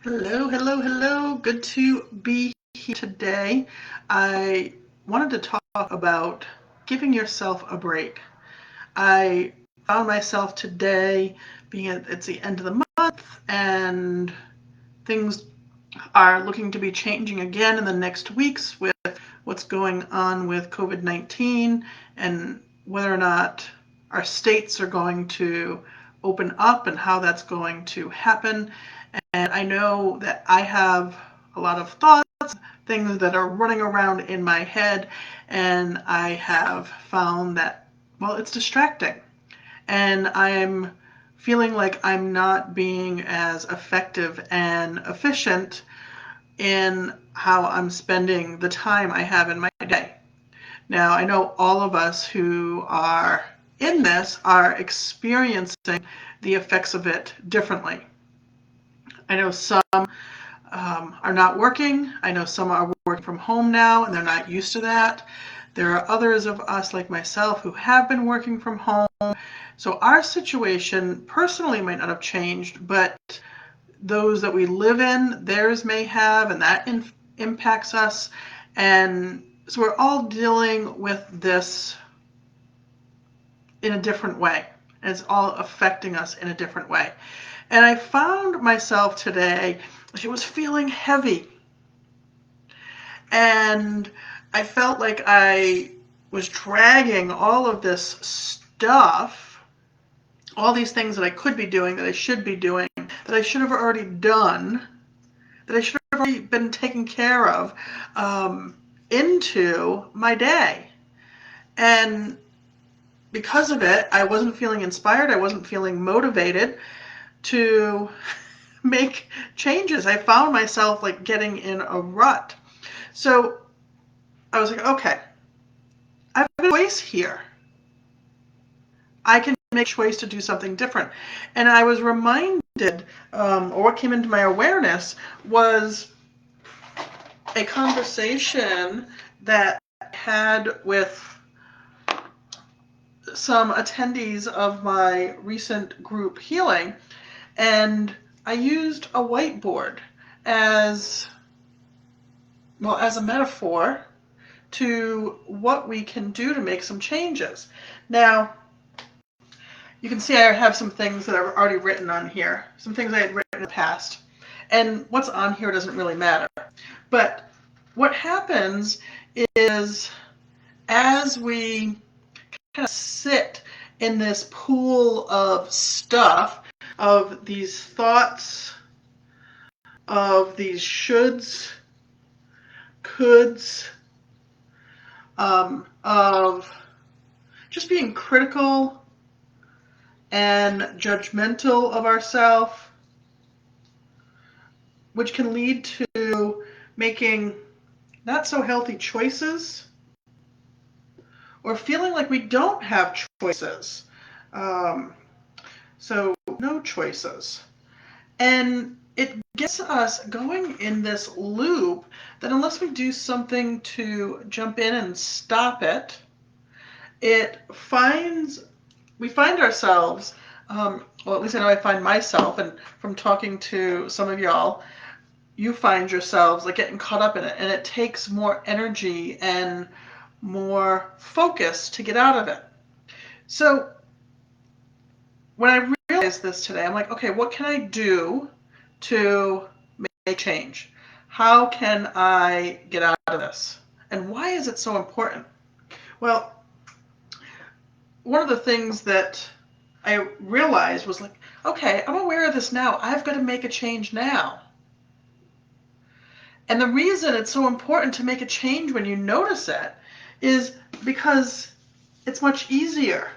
Hello, hello, hello. Good to be here today. I wanted to talk about giving yourself a break. I found myself today being it's the end of the month and things are looking to be changing again in the next weeks with what's going on with COVID-19 and whether or not our states are going to open up and how that's going to happen. And I know that I have a lot of thoughts, things that are running around in my head, and I have found that, well, it's distracting. And I'm feeling like I'm not being as effective and efficient in how I'm spending the time I have in my day. Now, I know all of us who are in this are experiencing the effects of it differently. I know some are not working. I know some are working from home now and they're not used to that. There are others of us, like myself, who have been working from home. So our situation personally might not have changed, but those that we live in, theirs may have, and that impacts us. And so we're all dealing with this in a different way. And it's all affecting us in a different way. And I found myself today, I was feeling heavy. And I felt like I was dragging all of this stuff, all these things that I could be doing, that I should be doing, that I should have already done, that I should have already been taken care of, into my day. And because of it, I wasn't feeling inspired. I wasn't feeling motivated to make changes. I found myself like getting in a rut. So I was like, okay, I've got a choice here. I can make a choice to do something different. And I was reminded, or what came into my awareness was a conversation that I had with some attendees of my recent group healing, and I used a whiteboard as well as a metaphor to what we can do to make some changes. Now, you can see I have some things that are already written on here, some things I had written in the past. And what's on here doesn't really matter. But what happens is as we kind of sit in this pool of stuff, of these thoughts, of these shoulds, coulds, of just being critical and judgmental of ourselves, which can lead to making not so healthy choices or feeling like we don't have choices. So no choices. And it gets us going in this loop that unless we do something to jump in and stop it, we find ourselves, well, at least I know I find myself, and from talking to some of y'all, you find yourselves like getting caught up in it, and it takes more energy and more focus to get out of it. So when I realized this today, I'm like, okay, what can I do to make change? How can I get out of this? And why is it so important? Well, one of the things that I realized was like, okay, I'm aware of this now. I've got to make a change now. And the reason it's so important to make a change when you notice it is because it's much easier.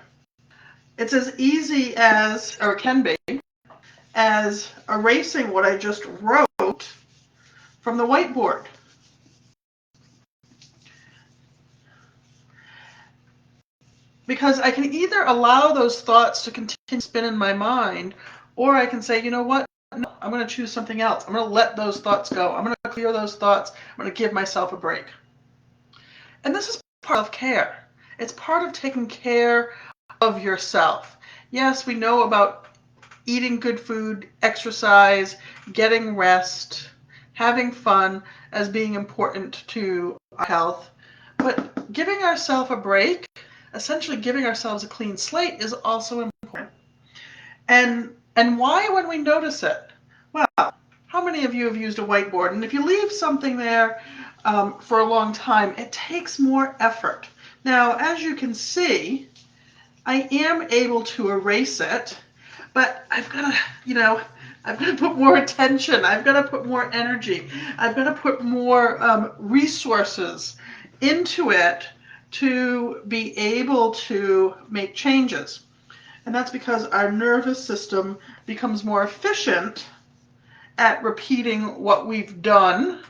It's as easy as, or it can be, as erasing what I just wrote from the whiteboard. Because I can either allow those thoughts to continue to spin in my mind, or I can say, you know what? No, I'm going to choose something else. I'm going to let those thoughts go. I'm going to clear those thoughts. I'm going to give myself a break. And this is part of care. It's part of taking care of yourself. Yes, we know about eating good food, exercise, getting rest, having fun as being important to our health. But giving ourselves a break, essentially giving ourselves a clean slate, is also important. And why when we notice it? Well, how many of you have used a whiteboard? And if you leave something there for a long time, it takes more effort. Now, as you can see, I am able to erase it, but I've got to, I've got to put more attention. I've got to put more energy. I've got to put more resources into it to be able to make changes. And that's because our nervous system becomes more efficient at repeating what we've done.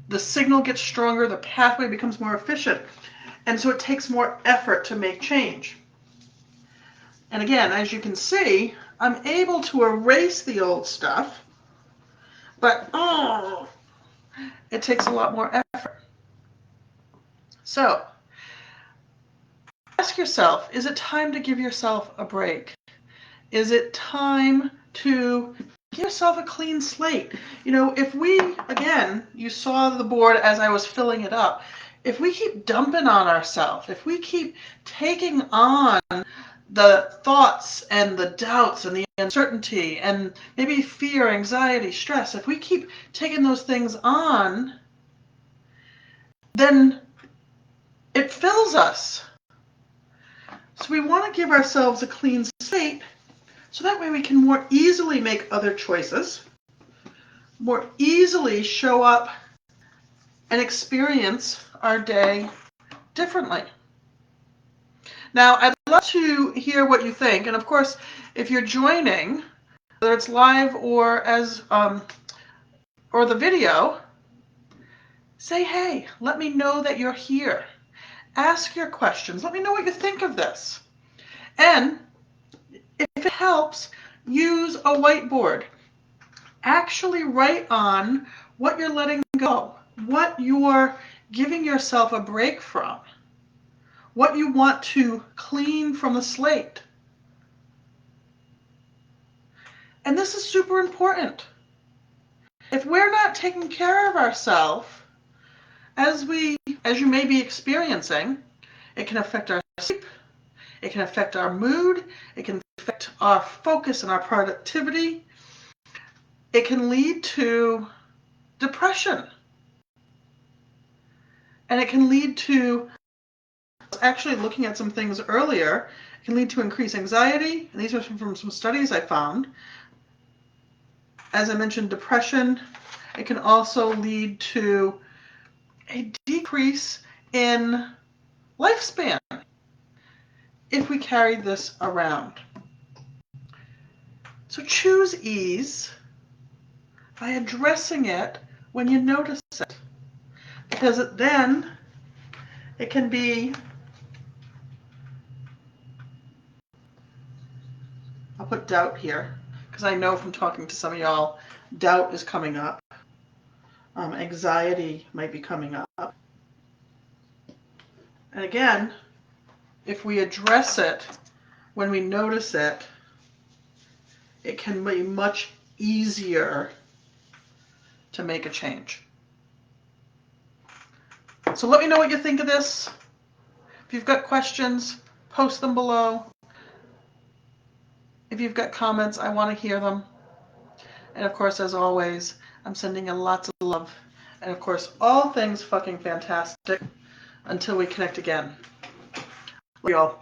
The signal gets stronger, the pathway becomes more efficient. And so it takes more effort to make change. And again, as you can see, I'm able to erase the old stuff, but it takes a lot more effort. So ask yourself, is it time to give yourself a break? Is it time to give yourself a clean slate? If we, again, you saw the board as I was filling it up, if we keep dumping on ourselves, if we keep taking on the thoughts and the doubts and the uncertainty and maybe fear, anxiety, stress, if we keep taking those things on, then it fills us. So we want to give ourselves a clean slate so that way we can more easily make other choices, more easily show up and experience our day differently. Now, I'd love to hear what you think, and of course, if you're joining, whether it's live or or the video, say, hey, let me know that you're here. Ask your questions. Let me know what you think of this. And if it helps, use a whiteboard. Actually write on what you're letting go, what you're giving yourself a break from, what you want to clean from the slate. And this is super important. If we're not taking care of ourselves, as you may be experiencing, it can affect our sleep, it can affect our mood, it can affect our focus and our productivity. It can lead to depression. And it can lead to, actually looking at some things earlier, it can lead to increased anxiety. And these are from some studies I found. As I mentioned, depression. It can also lead to a decrease in lifespan if we carry this around. So choose ease by addressing it when you notice it. Because then it can be, I'll put doubt here, because I know from talking to some of y'all, doubt is coming up. Anxiety might be coming up. And again, if we address it when we notice it, it can be much easier to make a change. So let me know what you think of this. If you've got questions, post them below. If you've got comments, I want to hear them. And of course, as always, I'm sending you lots of love. And of course, all things fucking fantastic until we connect again. Love y'all.